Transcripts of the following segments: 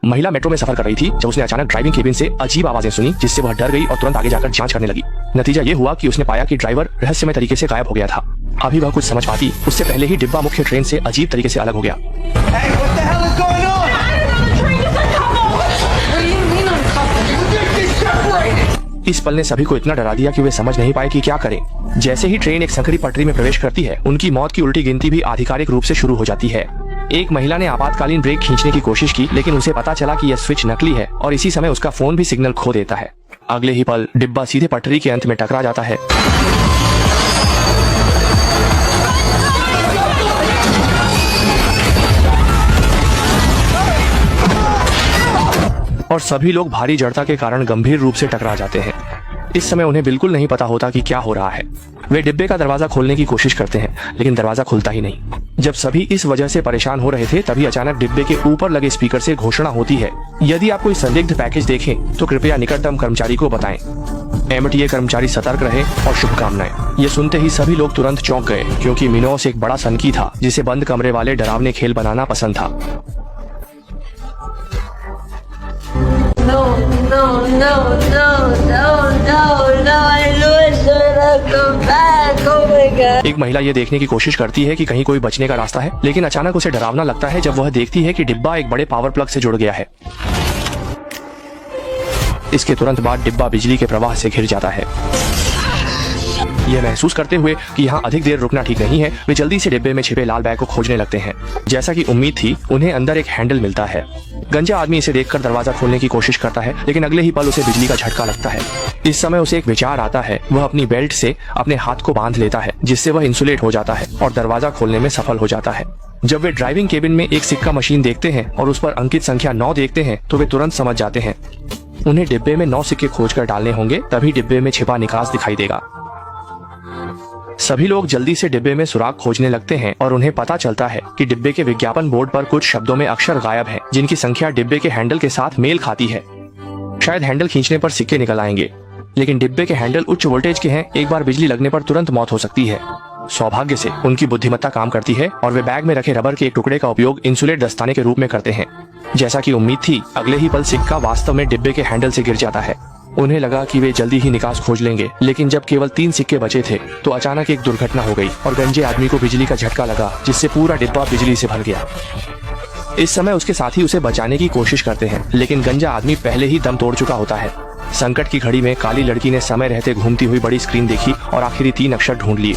महिला मेट्रो में सफर कर रही थी जब उसने अचानक ड्राइविंग केबिन से अजीब आवाजें सुनी, जिससे वह डर गई और तुरंत आगे जाकर जांच करने लगी। नतीजा ये हुआ कि उसने पाया कि ड्राइवर रहस्यमय तरीके से गायब हो गया था। अभी वह कुछ समझ पाती उससे पहले ही डिब्बा मुख्य ट्रेन से अजीब तरीके से अलग हो गया। इस पल ने सभी को इतना डरा दिया कि वे समझ नहीं पाए कि क्या करें। जैसे ही ट्रेन एक संकरी पटरी में प्रवेश करती है, उनकी मौत की उल्टी गिनती भी आधिकारिक रूप से शुरू हो जाती है। एक महिला ने आपातकालीन ब्रेक खींचने की कोशिश की, लेकिन उसे पता चला कि यह स्विच नकली है और इसी समय उसका फोन भी सिग्नल खो देता है। अगले ही पल डिब्बा सीधे पटरी के अंत में टकरा जाता है और सभी लोग भारी जड़ता के कारण गंभीर रूप से टकरा जाते हैं। इस समय उन्हें बिल्कुल नहीं पता होता कि क्या हो रहा है। वे डिब्बे का दरवाजा खोलने की कोशिश करते हैं, लेकिन दरवाजा खुलता ही नहीं। जब सभी इस वजह से परेशान हो रहे थे, तभी अचानक डिब्बे के ऊपर लगे स्पीकर से घोषणा होती है, यदि आप कोई संदिग्ध पैकेज देखें तो कृपया निकटतम कर्मचारी को बताएं। MTA कर्मचारी सतर्क रहे और शुभकामनाएं। ये सुनते ही सभी लोग तुरंत चौंक गए, क्योंकि मिनोस एक बड़ा सनकी था जिसे बंद कमरे वाले डरावने खेल बनाना पसंद था। No, no, no, no, no, no, no, I know it's gonna come back, oh my God. एक महिला ये देखने की कोशिश करती है कि कहीं कोई बचने का रास्ता है, लेकिन अचानक उसे डरावना लगता है जब वह देखती है कि डिब्बा एक बड़े पावर प्लग से जुड़ गया है। इसके तुरंत बाद डिब्बा बिजली के प्रवाह से घिर जाता है। यह महसूस करते हुए कि यहाँ अधिक देर रुकना ठीक नहीं है, वे जल्दी से डिब्बे में छिपे लाल बैग को खोजने लगते हैं। जैसा कि उम्मीद थी, उन्हें अंदर एक हैंडल मिलता है। गंजा आदमी इसे देखकर दरवाजा खोलने की कोशिश करता है, लेकिन अगले ही पल उसे बिजली का झटका लगता है। इस समय उसे एक विचार आता है। वह अपनी बेल्ट से अपने हाथ को बांध लेता है, जिससे वह इंसुलेट हो जाता है और दरवाजा खोलने में सफल हो जाता है। जब वे ड्राइविंग केबिन में एक सिक्का मशीन देखते हैं और उस पर अंकित संख्या 9 देखते हैं, तो वे तुरंत समझ जाते हैं उन्हें डिब्बे में 9 सिक्के खोजकर डालने होंगे, तभी डिब्बे में छिपा निकास दिखाई देगा। सभी लोग जल्दी से डिब्बे में सुराग खोजने लगते हैं और उन्हें पता चलता है कि डिब्बे के विज्ञापन बोर्ड पर कुछ शब्दों में अक्षर गायब हैं, जिनकी संख्या डिब्बे के हैंडल के साथ मेल खाती है। शायद हैंडल खींचने पर सिक्के निकल आएंगे, लेकिन डिब्बे के हैंडल उच्च वोल्टेज के हैं। एक बार बिजली लगने पर तुरंत मौत हो सकती है। सौभाग्य से उनकी बुद्धिमत्ता काम करती है और वे बैग में रखे रबर के एक टुकड़े का उपयोग इंसुलेट दस्ताने के रूप में करते हैं। जैसा कि उम्मीद थी, अगले ही पल सिक्का वास्तव में डिब्बे के हैंडल से गिर जाता है। उन्हें लगा कि वे जल्दी ही निकास खोज लेंगे, लेकिन जब केवल 3 सिक्के बचे थे तो अचानक एक दुर्घटना हो गई और गंजे आदमी को बिजली का झटका लगा, जिससे पूरा डिब्बा बिजली से भर गया। इस समय उसके साथी उसे बचाने की कोशिश करते हैं, लेकिन गंजा आदमी पहले ही दम तोड़ चुका होता है। संकट की घड़ी में काली लड़की ने समय रहते घूमती हुई बड़ी स्क्रीन देखी और आखिरी 3 अक्षर ढूंढ लिए।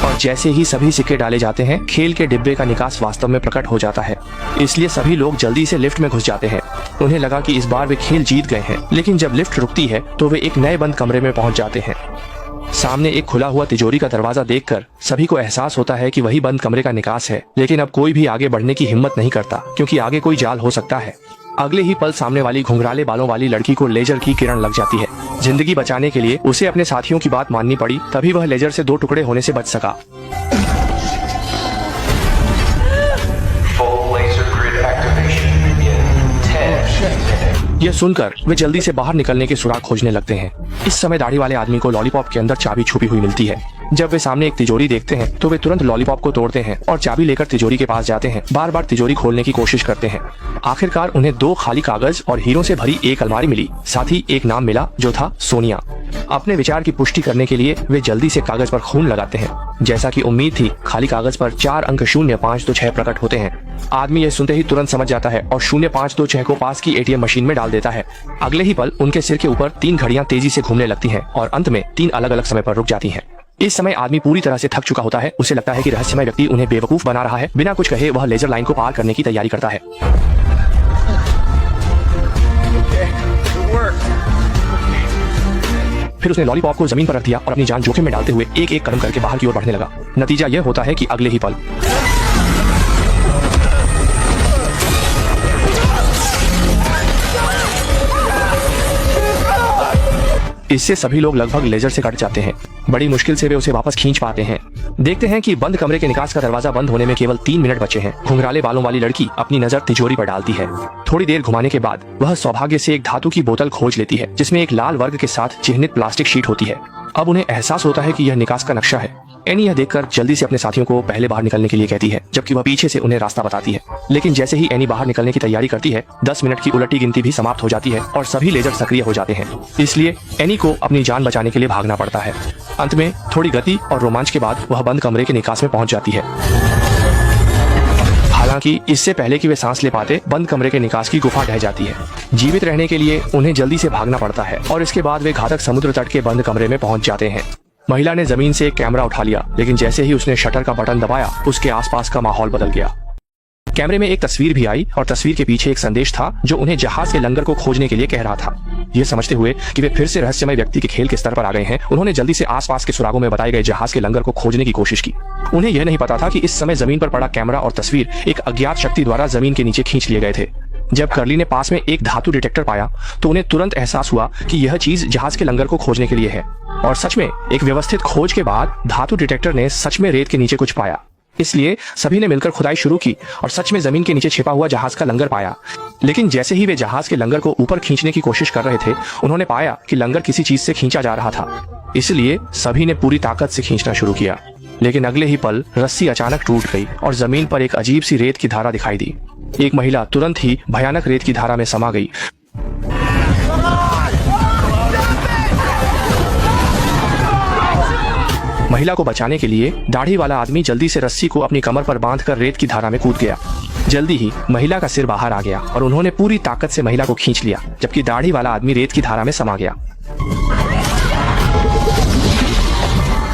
और जैसे ही सभी सिक्के डाले जाते हैं, खेल के डिब्बे का निकास वास्तव में प्रकट हो जाता है। इसलिए सभी लोग जल्दी से लिफ्ट में घुस जाते हैं। उन्हें लगा कि इस बार वे खेल जीत गए हैं, लेकिन जब लिफ्ट रुकती है तो वे एक नए बंद कमरे में पहुंच जाते हैं। सामने एक खुला हुआ तिजोरी का दरवाजा देखकर सभी को एहसास होता है कि वही बंद कमरे का निकास है, लेकिन अब कोई भी आगे बढ़ने की हिम्मत नहीं करता, क्योंकि आगे कोई जाल हो सकता है। अगले ही पल सामने वाली घुंघराले बालों वाली लड़की को लेजर की किरण लग जाती है। जिंदगी बचाने के लिए उसे अपने साथियों की बात माननी पड़ी, तभी वह लेजर से 2 टुकड़े होने से बच सका। यह सुनकर वे जल्दी से बाहर निकलने के सुराग खोजने लगते हैं। इस समय दाढ़ी वाले आदमी को लॉलीपॉप के अंदर चाबी छुपी हुई मिलती है। जब वे सामने एक तिजोरी देखते हैं तो वे तुरंत लॉलीपॉप को तोड़ते हैं और चाबी लेकर तिजोरी के पास जाते हैं। बार बार तिजोरी खोलने की कोशिश करते हैं। आखिरकार उन्हें 2 खाली कागज और हीरों से भरी एक अलमारी मिली। साथ ही एक नाम मिला, जो था सोनिया। अपने विचार की पुष्टि करने के लिए वे जल्दी से कागज पर खून लगाते हैं। जैसा कि उम्मीद थी, खाली कागज पर 4 अंक 0526 प्रकट होते हैं। आदमी यह सुनते ही तुरंत समझ जाता है और 0526 को पास की ATM मशीन में डाल देता है। अगले ही पल उनके सिर के ऊपर 3 घड़ियां तेजी से घूमने लगती हैं और अंत में 3 अलग अलग समय पर रुक जाती हैं। इस समय आदमी पूरी तरह से थक चुका होता है। उसे लगता है कि रहस्यमय व्यक्ति उन्हें बेवकूफ बना रहा है। बिना कुछ कहे वह लेजर लाइन को पार करने की तैयारी करता है। फिर उसने लॉलीपॉप को जमीन पर रख दिया और अपनी जान जोखिम में डालते हुए एक एक कदम करके बाहर की ओर बढ़ने लगा। नतीजा यह होता है कि अगले ही पल इससे सभी लोग लगभग लेजर से कट जाते हैं। बड़ी मुश्किल से वे उसे वापस खींच पाते हैं। देखते हैं कि बंद कमरे के निकास का दरवाजा बंद होने में केवल 3 मिनट बचे हैं। घुंघराले बालों वाली लड़की अपनी नजर तिजोरी पर डालती है। थोड़ी देर घुमाने के बाद वह सौभाग्य से एक धातु की बोतल खोज लेती है, जिसमें एक लाल वर्ग के साथ चिह्नित प्लास्टिक शीट होती है। अब उन्हें एहसास होता है कि यह निकास का नक्शा है। एनी यह देखकर जल्दी से अपने साथियों को पहले बाहर निकलने के लिए कहती है, जबकि वह पीछे से उन्हें रास्ता बताती है। लेकिन जैसे ही एनी बाहर निकलने की तैयारी करती है, 10 मिनट की उलटी गिनती भी समाप्त हो जाती है और सभी लेजर सक्रिय हो जाते हैं। इसलिए एनी को अपनी जान बचाने के लिए भागना पड़ता है। अंत में थोड़ी गति और रोमांच के बाद वह बंद कमरे के निकास में पहुंच जाती है। हालांकि इससे पहले कि वे सांस ले पाते, बंद कमरे के निकास की गुफा ढह जाती है। जीवित रहने के लिए उन्हें जल्दी से भागना पड़ता है और इसके बाद वे घातक समुद्र तट के बंद कमरे में पहुंच जाते हैं। महिला ने जमीन से एक कैमरा उठा लिया, लेकिन जैसे ही उसने शटर का बटन दबाया, उसके आसपास का माहौल बदल गया। कैमरे में एक तस्वीर भी आई और तस्वीर के पीछे एक संदेश था जो उन्हें जहाज के लंगर को खोजने के लिए कह रहा था। ये समझते हुए कि वे फिर से रहस्यमय व्यक्ति के खेल के स्तर पर आ गए हैं, उन्होंने जल्दी से आसपास के सुरागों में बताए गए जहाज के लंगर को खोजने की कोशिश की। उन्हें यह नहीं पता था कि इस समय जमीन पर पड़ा कैमरा और तस्वीर एक अज्ञात शक्ति द्वारा जमीन के नीचे खींच लिए गए थे। जब कर्ली ने पास में एक धातु डिटेक्टर पाया तो उन्हें तुरंत एहसास हुआ कि यह चीज जहाज के लंगर को खोजने के लिए है। और सच में एक व्यवस्थित खोज के बाद धातु डिटेक्टर ने सच में रेत के नीचे कुछ पाया। इसलिए सभी ने मिलकर खुदाई शुरू की और सच में जमीन के नीचे छिपा हुआ जहाज का लंगर पाया। लेकिन जैसे ही वे जहाज के लंगर को ऊपर खींचने की कोशिश कर रहे थे, उन्होंने पाया कि लंगर किसी चीज से खींचा जा रहा था। इसलिए सभी ने पूरी ताकत से खींचना शुरू किया। लेकिन अगले ही पल रस्सी अचानक टूट गई और जमीन पर एक अजीब सी रेत की धारा दिखाई दी। एक महिला तुरंत ही भयानक रेत की धारा में समा गई। महिला को बचाने के लिए दाढ़ी वाला आदमी जल्दी से रस्सी को अपनी कमर पर बांधकर रेत की धारा में कूद गया। जल्दी ही महिला का सिर बाहर आ गया और उन्होंने पूरी ताकत से महिला को खींच लिया, जबकि दाढ़ी वाला आदमी रेत की धारा में समा गया।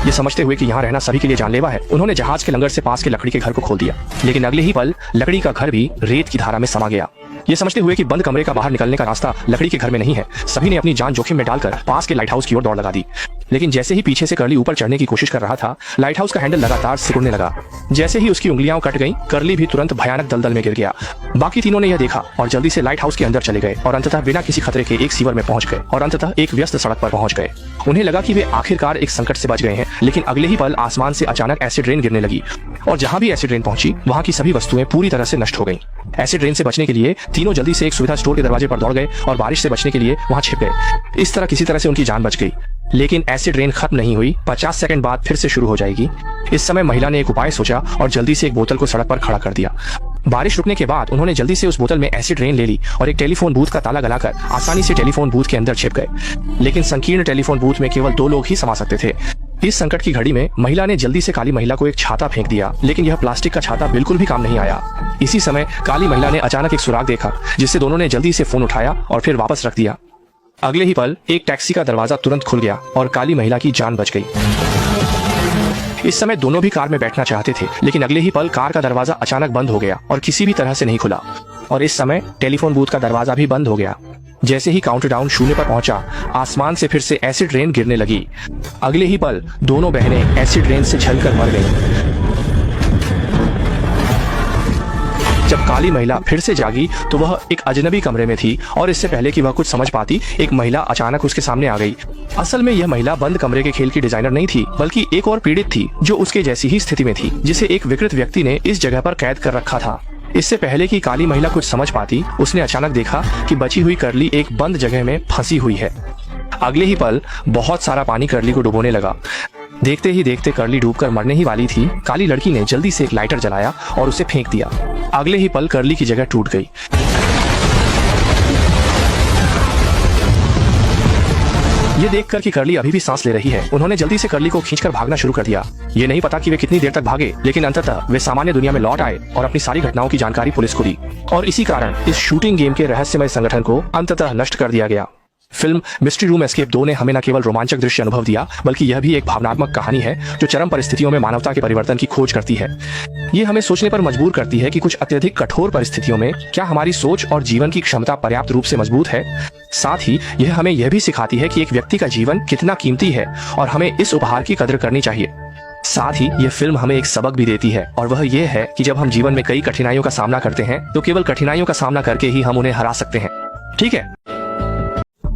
ये समझते हुए कि यहाँ रहना सभी के लिए जानलेवा है, उन्होंने जहाज के लंगर से पास के लकड़ी के घर को खोल दिया। लेकिन अगले ही पल लकड़ी का घर भी रेत की धारा में समा गया। ये समझते हुए कि बंद कमरे का बाहर निकलने का रास्ता लकड़ी के घर में नहीं है, सभी ने अपनी जान जोखिम में डालकर पास के लाइट हाउस की ओर दौड़ लगा दी। लेकिन जैसे ही पीछे से कर्ली ऊपर चढ़ने की कोशिश कर रहा था, लाइट हाउस का हैंडल लगातार सिकुड़ने लगा। जैसे ही उसकी उंगलियां कट गईं, कर्ली भी तुरंत भयानक दलदल में गिर गया। बाकी तीनों ने यह देखा और जल्दी से लाइट हाउस के अंदर चले गए और अंततः बिना किसी खतरे के एक सीवर में पहुंच गए और अंततः एक व्यस्त सड़क पर पहुंच गए। उन्हें लगा कि वे आखिरकार एक संकट से बच गए हैं, लेकिन अगले ही पल आसमान से अचानक एसिड रेन गिरने लगी और जहां भी एसिड रेन पहुंची, वहां की सभी वस्तुएं पूरी तरह से नष्ट हो गईं। एसिड रेन से बचने के लिए तीनों जल्दी से एक सुविधा स्टोर के दरवाजे पर दौड़ गए और बारिश से बचने के लिए वहां छिप गए। इस तरह किसी तरह से उनकी जान बच गई। लेकिन एसिड रेन खत्म नहीं हुई, 50 सेकंड बाद फिर से शुरू हो जाएगी। इस समय महिला ने एक उपाय सोचा और जल्दी से एक बोतल को सड़क पर खड़ा कर दिया। बारिश रुकने के बाद उन्होंने जल्दी से उस बोतल में एसिड रेन ले ली और एक टेलीफोन बूथ का ताला गलाकर आसानी से टेलीफोन बूथ के अंदर छिप गए। लेकिन संकीर्ण टेलीफोन बूथ में केवल 2 लोग ही समा सकते थे। इस संकट की घड़ी में महिला ने जल्दी से काली महिला को एक छाता फेंक दिया, लेकिन यह प्लास्टिक का छाता बिल्कुल भी काम नहीं आया। इसी समय काली महिला ने अचानक एक सुराग देखा, जिससे दोनों ने जल्दी से फोन उठाया और फिर वापस रख दिया। अगले ही पल एक टैक्सी का दरवाजा तुरंत खुल गया और काली महिला की जान बच गई। इस समय दोनों भी कार में बैठना चाहते थे, लेकिन अगले ही पल कार का दरवाजा अचानक बंद हो गया और किसी भी तरह से नहीं खुला। और इस समय टेलीफोन बूथ का दरवाजा भी बंद हो गया। जैसे ही काउंटडाउन 0 पर पहुंचा, आसमान से फिर से एसिड रेन गिरने लगी। अगले ही पल दोनों बहनें एसिड रेन से जलकर मर गईं। जब काली महिला फिर से जागी तो वह एक अजनबी कमरे में थी और इससे पहले कि वह कुछ समझ पाती, एक महिला अचानक उसके सामने आ गई। असल में यह महिला बंद कमरे के खेल की डिजाइनर नहीं थी, बल्कि एक और पीड़ित थी जो उसके जैसी ही स्थिति में थी, जिसे एक विकृत व्यक्ति ने इस जगह पर कैद कर रखा था। इससे पहले कि काली महिला कुछ समझ पाती, उसने अचानक देखा कि बची हुई कर्ली एक बंद जगह में फंसी हुई है। अगले ही पल बहुत सारा पानी कर्ली को डुबोने लगा। देखते ही देखते कर्ली डूबकर मरने ही वाली थी। काली लड़की ने जल्दी से एक लाइटर जलाया और उसे फेंक दिया। अगले ही पल कर्ली की जगह टूट गई। ये देखकर कि कर्ली अभी भी सांस ले रही है, उन्होंने जल्दी से कर्ली को खींचकर भागना शुरू कर दिया। ये नहीं पता कि वे कितनी देर तक भागे, लेकिन अंततः वे सामान्य दुनिया में लौट आए और अपनी सारी घटनाओं की जानकारी पुलिस को दी। और इसी कारण इस शूटिंग गेम के रहस्यमय संगठन को अंततः नष्ट कर दिया गया। फिल्म मिस्ट्री रूम एस्केप 2 ने हमें न केवल रोमांचक दृश्य अनुभव दिया, बल्कि यह भी एक भावनात्मक कहानी है जो चरम परिस्थितियों में मानवता के परिवर्तन की खोज करती है। ये हमें सोचने पर मजबूर करती है कि कुछ अत्यधिक कठोर परिस्थितियों में क्या हमारी सोच और जीवन की क्षमता पर्याप्त रूप से मजबूत है। साथ ही यह हमें यह भी सिखाती है कि एक व्यक्ति का जीवन कितना कीमती है और हमें इस उपहार की कदर करनी चाहिए। साथ ही यह फिल्म हमें एक सबक भी देती है, और वह यह है कि जब हम जीवन में कई कठिनाइयों का सामना करते हैं तो केवल कठिनाइयों का सामना करके ही हम उन्हें हरा सकते हैं। ठीक है,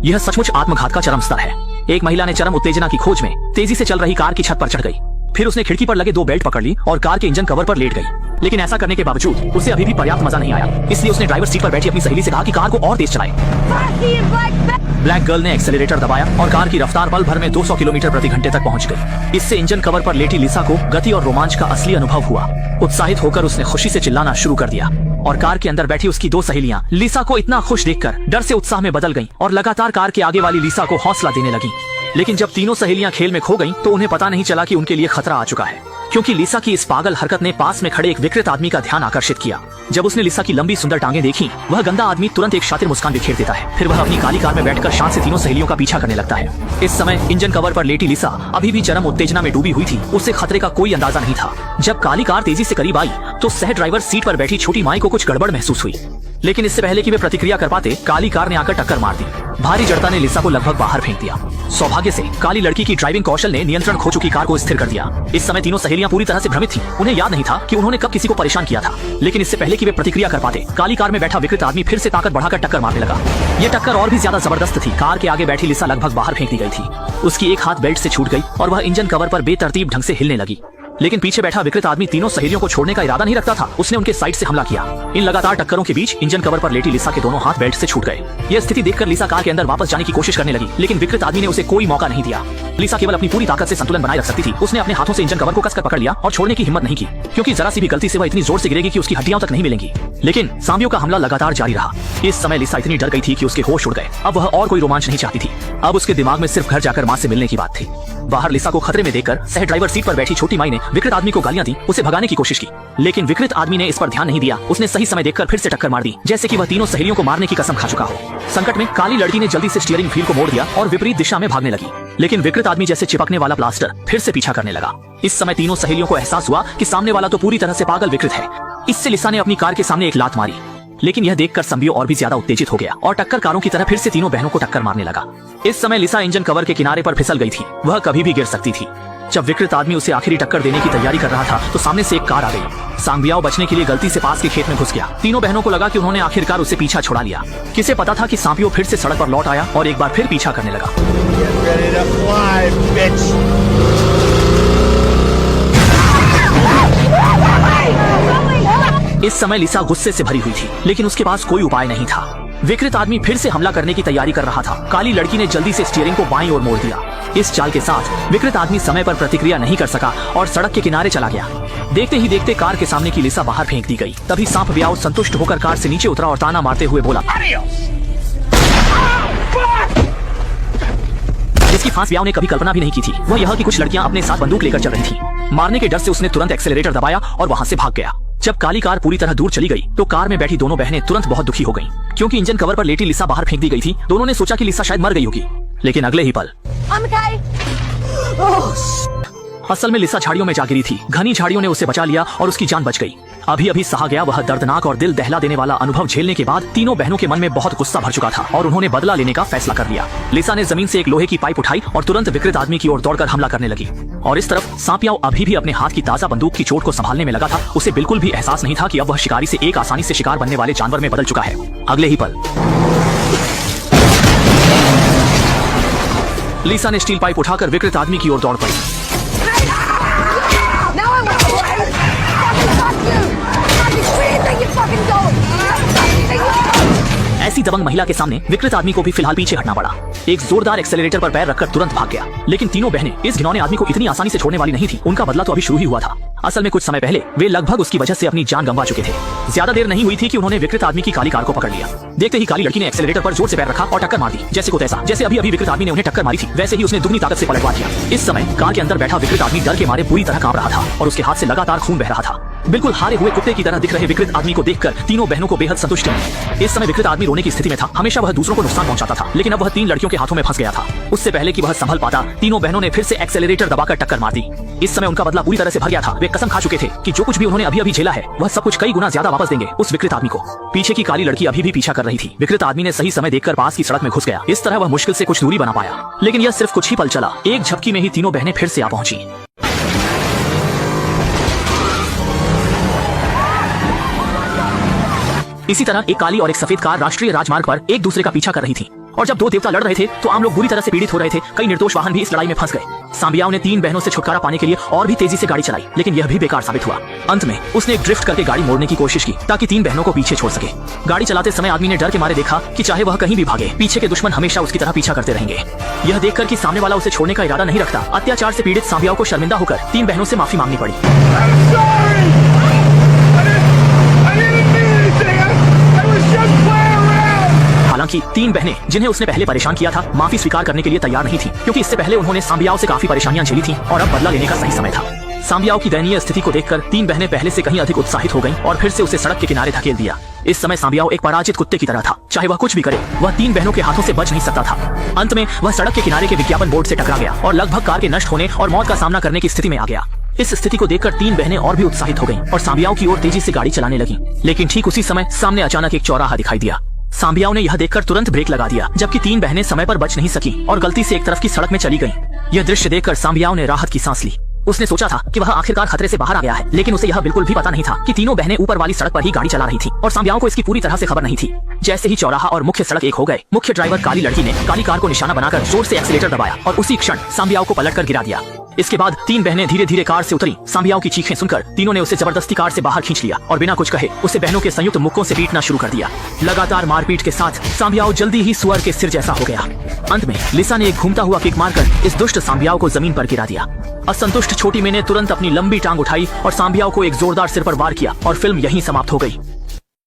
यह सचमुच आत्मघात का चरम स्तर है। एक महिला ने चरम उत्तेजना की खोज में तेजी से चल रही कार की छत पर चढ़ गई। फिर उसने खिड़की पर लगे 2 बेल्ट पकड़ ली और कार के इंजन कवर पर लेट गई। लेकिन ऐसा करने के बावजूद उसे अभी भी पर्याप्त मजा नहीं आया, इसलिए उसने ड्राइवर सीट पर बैठी अपनी सहेली से कहा कि कार को और तेज चलाए। ब्लैक गर्ल ने एक्सेलरेटर दबाया और कार की रफ्तार पल भर में 200 किलोमीटर प्रति घंटे तक पहुंच गई। इससे इंजन कवर पर लेटी लिसा को गति और रोमांच का असली अनुभव हुआ। उत्साहित होकर उसने खुशी से चिल्लाना शुरू कर दिया और कार के अंदर बैठी उसकी 2 सहेलियां लिसा को इतना खुश देखकर डर से उत्साह में बदल गईं और लगातार कार के आगे वाली लिसा को हौसला देने लगी। लेकिन जब तीनों सहेलियां खेल में खो गईं, तो उन्हें पता नहीं चला कि उनके लिए खतरा आ चुका है, क्योंकि लिसा की इस पागल हरकत ने पास में खड़े एक विकृत आदमी का ध्यान आकर्षित किया। जब उसने लिसा की लंबी सुंदर टांगें देखी, वह गंदा आदमी तुरंत एक शातिर मुस्कान बिखेर देता है। फिर वह अपनी काली कार में बैठकर शांत से तीनों सहेलियों का पीछा करने लगता है। इस समय इंजन कवर पर लेटी लिसा अभी भी चरम उत्तेजना में डूबी हुई थी। उसे खतरे का कोई अंदाजा नहीं था। जब काली कार तेजी से करीब आई, तो सह ड्राइवर सीट पर बैठी छोटी माई को कुछ गड़बड़ महसूस हुई, लेकिन इससे पहले कि वे प्रतिक्रिया कर पाते, काली कार ने आकर टक्कर मार दी। भारी जड़ता ने लिसा को लगभग बाहर फेंक दिया। सौभाग्य से काली लड़की की ड्राइविंग कौशल ने नियंत्रण खो चुकी कार को स्थिर कर दिया। इस समय तीनों सहेलियां पूरी तरह से भ्रमित थीं। उन्हें याद नहीं था कि उन्होंने कब किसी को परेशान किया था, लेकिन इससे पहले कि वे प्रतिक्रिया कर पाते, काली कार में बैठा विकृत आदमी फिर से ताकत बढ़ाकर टक्कर मारने लगा। ये टक्कर और भी ज्यादा जबरदस्त थी। कार के आगे बैठी लिसा लगभग बाहर फेंक दी गई थी। उसकी एक हाथ बेल्ट से छूट गई और वह इंजन कवर पर बेतरतीब ढंग से हिलने लगी। लेकिन पीछे बैठा विकृत आदमी तीनों सहेलियों को छोड़ने का इरादा नहीं रखता था। उसने उनके साइड से हमला किया। इन लगातार टक्करों के बीच इंजन कवर पर लेटी लिसा के दोनों हाथ बेल्ट से छूट गए। यह स्थिति देखकर लिसा कार के अंदर वापस जाने की कोशिश करने लगी, लेकिन विकृत आदमी ने उसे कोई मौका नहीं दिया। लिसा केवल अपनी पूरी ताकत से संतुलन बनाए रख सकती थी। उसने अपने हाथों से इंजन कवर को कसकर पकड़ लिया और छोड़ने की हिम्मत नहीं की, क्योंकि जरा सी भी गलती से वह इतनी जोर से गिरेगी कि उसकी हड्डियां तक नहीं मिलेंगी। लेकिन सांबियों का हमला लगातार जारी रहा। इस समय लिसा इतनी डर गई थी कि उसके होश उड़ गए। अब वह और कोई रोमांच नहीं चाहती थी। अब उसके दिमाग में सिर्फ घर जाकर मां से मिलने की बात थी। बाहर लिसा को खतरे में देखकर सह ड्राइवर सीट पर बैठी छोटी माई ने विकृत आदमी को गालियां दी, उसे भगाने की कोशिश की, लेकिन विकृत आदमी ने इस पर ध्यान नहीं दिया। उसने सही समय देखकर फिर से टक्कर मार दी, जैसे कि वह तीनों सहेलियों को मारने की कसम खा चुका हो। संकट में काली लड़की ने जल्दी से स्टीयरिंग व्हील को मोड़ दिया और विपरीत दिशा में भागने लगी, लेकिन विकृत आदमी जैसे चिपकने वाला ब्लास्टर फिर से पीछा करने लगा। इस समय तीनों सहेलियों को एहसास हुआ कि सामने वाला तो पूरी तरह से पागल विकृत है। इससे लिसा ने अपनी कार के सामने एक लात मारी, लेकिन यह देखकर संबियो और भी ज्यादा उत्तेजित हो गया और टक्कर कारों की तरह फिर से तीनों बहनों को टक्कर मारने लगा। इस समय लिसा इंजन कवर के किनारे पर फिसल गई थी। वह कभी भी गिर सकती थी। जब विकृत आदमी उसे आखिरी टक्कर देने की तैयारी कर रहा था, तो सामने से एक कार आ गई। सांबियाओ बचने के लिए गलती से पास के खेत में घुस गया। तीनों बहनों को लगा कि उन्होंने आखिरकार उसे पीछा छुड़ा लिया। किसे पता था कि सांबियो फिर से सड़क पर लौट आया और एक बार फिर पीछा करने लगा। इस समय लिसा गुस्से से भरी हुई थी, लेकिन उसके पास कोई उपाय नहीं था। विकृत आदमी फिर से हमला करने की तैयारी कर रहा था। काली लड़की ने जल्दी से स्टीयरिंग को बाईं ओर मोड़ दिया। इस चाल के साथ विकृत आदमी समय पर प्रतिक्रिया नहीं कर सका और सड़क के किनारे चला गया। देखते ही देखते कार के सामने की लिसा बाहर फेंक दी गई। तभी सांप ब्याओ संतुष्ट होकर कार से नीचे उतरा और ताना मारते हुए बोला, जिसकी फांस ब्याओ ने कभी कल्पना भी नहीं की थी, वह यह कि कुछ लड़कियां अपने साथ बंदूक लेकर चल रही थीं। मारने के डर से उसने तुरंत एक्सेलरेटर दबाया और वहां से भाग गया। जब काली कार पूरी तरह दूर चली गई, तो कार में बैठी दोनों बहनें तुरंत बहुत दुखी हो गईं, क्योंकि इंजन कवर पर लेटी लिसा बाहर फेंक दी गई थी। दोनों ने सोचा कि लिसा शायद मर गई होगी, लेकिन अगले ही पल असल में लिसा झाड़ियों में जा गिरी थी। घनी झाड़ियों ने उसे बचा लिया और उसकी जान बच गई। अभी अभी सहा गया वह दर्दनाक और दिल दहला देने वाला अनुभव झेलने के बाद तीनों बहनों के मन में बहुत गुस्सा भर चुका था और उन्होंने बदला लेने का फैसला कर लिया। लिसा ने जमीन से एक लोहे की पाइप उठाई और तुरंत विकृत आदमी की ओर दौड़कर हमला करने लगी। और इस तरफ सांपियाओ अभी भी अपने हाथ की ताजा बंदूक की चोट को संभालने में लगा था। उसे बिल्कुल भी एहसास नहीं था कि अब वह शिकारी से एक आसानी से शिकार बनने वाले जानवर में बदल चुका है। अगले ही पल लिसा ने स्टील पाइप उठाकर विकृत आदमी की ओर दौड़ पड़ी। ऐसी दबंग महिला के सामने विकृत आदमी को भी फिलहाल पीछे हटना पड़ा। एक जोरदार एक्सेलरेटर पर पैर रखकर तुरंत भाग गया, लेकिन तीनों बहनें इस घिनौने आदमी को इतनी आसानी से छोड़ने वाली नहीं थी। उनका बदला तो अभी शुरू ही हुआ था। असल में कुछ समय पहले वे लगभग उसकी वजह से अपनी जान गंवा चुके थे। ज्यादा देर नहीं हुई थी कि उन्होंने विकृत आदमी की काली कार को पकड़ लिया। देखते ही काली लड़की ने एक्सेलरेटर पर जोर से पैर रखा और टक्कर मार दी, जैसे को तैसा। जैसे अभी अभी विकृत आदमी ने उन्हें टक्कर मारी थी, वैसे ही उसने दुगनी ताकत से पलटवार किया। इस समय कार के अंदर बैठा विकृत आदमी डर के मारे पूरी तरह कांप रहा था और उसके हाथ से लगातार खून बह रहा था। बिल्कुल हारे हुए कुत्ते की तरह दिख रहे विकृत आदमी को देखकर तीनों बहनों को बेहद संतुष्टि मिली। इस समय विकृत आदमी रोने की स्थिति में था। हमेशा वह दूसरों को नुकसान पहुंचाता था, लेकिन अब वह तीन लड़कियों के हाथों में फंस गया था। उससे पहले कि वह संभल पाता, तीनों बहनों ने फिर से एक्सेलरेटर दबाकर टक्कर मार दी। इस समय उनका बदला पूरी तरह से भर गया था। वे कसम खा चुके थे कि जो कुछ भी उन्होंने अभी अभी झेला है, वह सब कुछ कई गुना ज्यादा वापस देंगे उस विकृत आदमी को। पीछे की काली लड़की अभी भी पीछा कर रही थी। विकृत आदमी ने सही समय देखकर पास की सड़क में घुस गया। इस तरह वह मुश्किल से कुछ दूरी बना पाया, लेकिन यह सिर्फ कुछ ही पल चला। एक झपकी में ही तीनों बहनें फिर से आ पहुंची। इसी तरह एक काली और एक सफेद कार राष्ट्रीय राजमार्ग पर एक दूसरे का पीछा कर रही थी और जब दो देवता लड़ रहे थे तो आम लोग बुरी तरह से पीड़ित हो रहे थे। कई निर्दोष वाहन भी इस लड़ाई में फंस गए। सांबियाओ ने 3 बहनों से छुटकारा पाने के लिए और भी तेजी से गाड़ी चलाई, लेकिन यह भी बेकार साबित हुआ। अंत में उसने एक ड्रिफ्ट करके गाड़ी मोड़ने की कोशिश की ताकि 3 बहनों को पीछे छोड़ सके। गाड़ी चलाते समय आदमी ने डर के मारे देखा कि चाहे वह कहीं भी भागे, पीछे के दुश्मन हमेशा उसकी तरह पीछा करते रहेंगे। यह देखकर कि सामने वाला उसे छोड़ने का इरादा नहीं रखता, अत्याचार से पीड़ित सांबियाओ को शर्मिंदा होकर 3 बहनों से माफी मांगनी पड़ी। हालांकि 3 बहनें जिन्हें उसने पहले परेशान किया था, माफी स्वीकार करने के लिए तैयार नहीं थी, क्योंकि इससे पहले उन्होंने सांबियाओ से काफी परेशानियां झेली थीं और अब बदला लेने का सही समय था। सांबियाओ की दयनीय स्थिति को देखकर 3 बहनें पहले से कहीं अधिक उत्साहित हो गईं और फिर से उसे सड़क के किनारे धकेल दिया। इस समय सांबियाओ एक पराजित कुत्ते की तरह था। चाहे वह कुछ भी करे, वह 3 बहनों के हाथों से बच नहीं सकता था। अंत में वह सड़क के किनारे के विज्ञापन बोर्ड से टकरा गया और लगभग कार के नष्ट होने और मौत का सामना करने की स्थिति में आ गया। इस स्थिति को देखकर 3 बहनें और भी उत्साहित हो गईं और सांबियाओ की ओर तेजी से गाड़ी चलाने लगीं। लेकिन ठीक उसी समय सामने अचानक एक चौराहा दिखाई दिया। सांबियाओ ने यह देखकर तुरंत ब्रेक लगा दिया, जबकि 3 बहनें समय पर बच नहीं सकी और गलती से एक तरफ की सड़क में चली गईं। यह दृश्य देखकर सांबियाओ ने राहत की सांस ली। उसने सोचा था कि वह आखिरकार खतरे से बाहर आ गया है, लेकिन उसे यह बिल्कुल भी पता नहीं था कि तीनों बहनें ऊपर वाली सड़क पर ही गाड़ी चला रही थी और सांबियाओ को इसकी पूरी तरह से खबर नहीं थी। जैसे ही चौराहा और मुख्य सड़क एक हो गए, मुख्य ड्राइवर काली लड़की ने काली कार को निशाना बनाकर जोर से एक्सीलेटर दबाया और उसी क्षण सांबियाओ को पलटकर गिरा दिया। इसके बाद 3 बहनें धीरे धीरे कार से उतरी। सांबियाओ की चीखें सुनकर तीनों ने उसे जबरदस्ती कार से बाहर खींच लिया और बिना कुछ कहे उसे बहनों के संयुक्त मुक्कों से पीटना शुरू कर दिया। लगातार मारपीट के साथ सांबियाओ जल्दी ही सुअर के सिर जैसा हो गया। अंत में लिसा ने एक घूमता हुआ किक मारकर इस दुष्ट सांबियाओ को जमीन पर गिरा दिया। असंतुष्ट छोटी मे ने तुरंत अपनी लंबी टांग उठाई और सांबियाओ को एक जोरदार सिर पर वार किया और फिल्म यहीं समाप्त हो गई।